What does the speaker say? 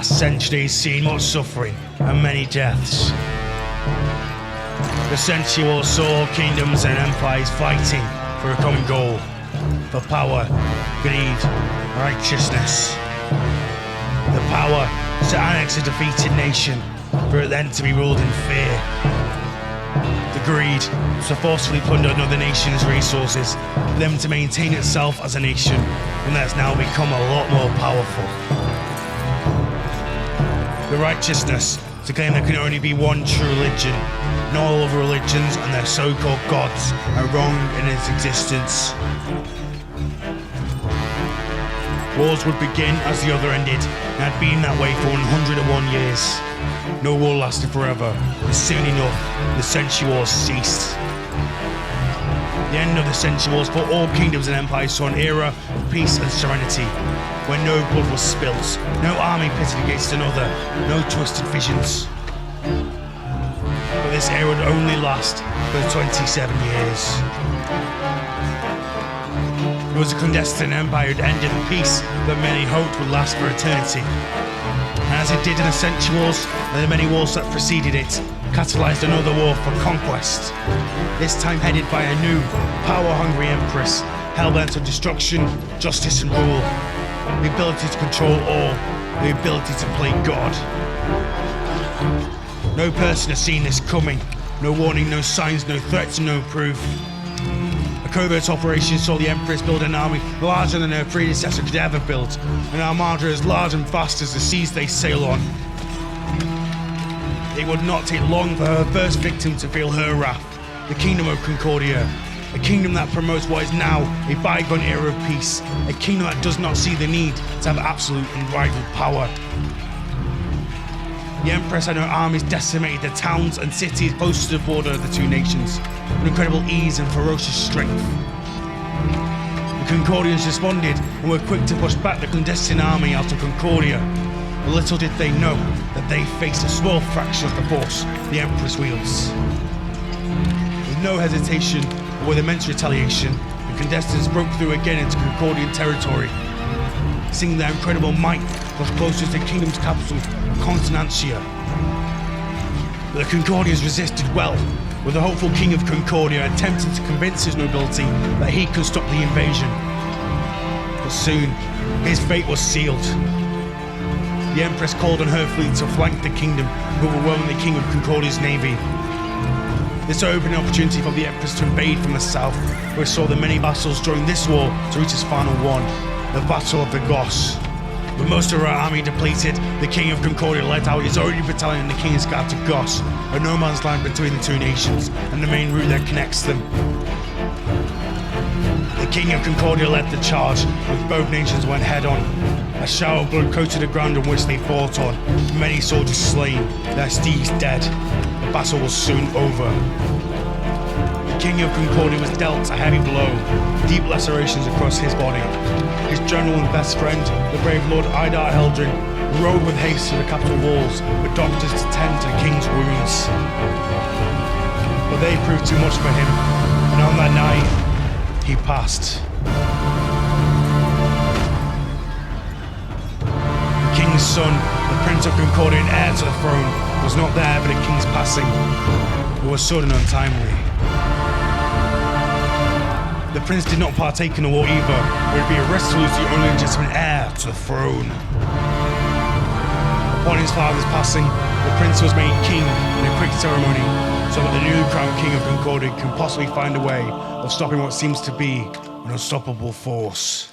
last century has seen much suffering and many deaths. The century war saw kingdoms and empires fighting for a common goal, for power, greed, righteousness. The power to annex a defeated nation, for it then to be ruled in fear. The greed to forcefully plunder another nation's resources, for them to maintain itself as a nation, and that's now become a lot more powerful. The righteousness to claim there can only be one true religion, and all other religions and their so-called gods are wrong in its existence. Wars would begin as the other ended, and had been that way for 101 years. No war lasted forever, and soon enough, the century wars ceased. The end of the century wars for all kingdoms and empires saw an era of peace and serenity, where no blood was spilt, no army pitted against another, no twisted visions. But this era would only last for 27 years. It was the Clandestin Empire that ended the peace that many hoped would last for eternity. And as it did in the century wars and the many wars that preceded it, catalysed another war for conquest. This time headed by a new, power-hungry Empress, hell-bent on destruction, justice and rule. The ability to control all, the ability to play God. No person has seen this coming. No warning, no signs, no threats, and no proof. A covert operation saw the Empress build an army larger than her predecessor could ever build, an armada as large and vast as the seas they sail on. It would not take long for her first victim to feel her wrath, the Kingdom of Concordia, a kingdom that promotes what is now a bygone era of peace, a kingdom that does not see the need to have absolute unrivaled power. The Empress and her armies decimated the towns and cities close to the border of the two nations, with incredible ease and ferocious strength. The Concordians responded and were quick to push back the clandestine army out of Concordia. But little did they know that they faced a small fraction of the force the Empress wields. With no hesitation or with immense retaliation, the Clandestines broke through again into Concordian territory. Seeing their incredible might was closer to the kingdom's capital, Constantia. But the Concordians resisted well, with the hopeful king of Concordia attempting to convince his nobility that he could stop the invasion. But soon, his fate was sealed. The Empress called on her fleet to flank the kingdom, overwhelming the king of Concordia's navy. This opened an opportunity for the Empress to invade from the south, where it saw the many battles during this war to reach its final one, the Battle of the Goths. With most of her army depleted, the king of Concordia led out his only battalion in the King's Guard to Goths, a no man's land between the two nations, and the main route that connects them. The king of Concordia led the charge, with both nations went head-on. A shower of blood coated the ground on which they fought on, many soldiers slain, their steeds dead. The battle was soon over. The king of Concordia was dealt a heavy blow, deep lacerations across his body. His general and best friend, the brave Lord Idar Heldrin, rode with haste to the capital walls, with doctors to tend to the king's wounds. But they proved too much for him, and on that night, he passed. The king's son, the Prince of Concordia and heir to the throne, was not there for the king's passing. It was sudden and untimely. The prince did not partake in the war either. It would be a risk to lose the only legitimate heir to the throne. Upon his father's passing, the prince was made king in a quick ceremony, so that the new crowned king of Concordia can possibly find a way of stopping what seems to be an unstoppable force.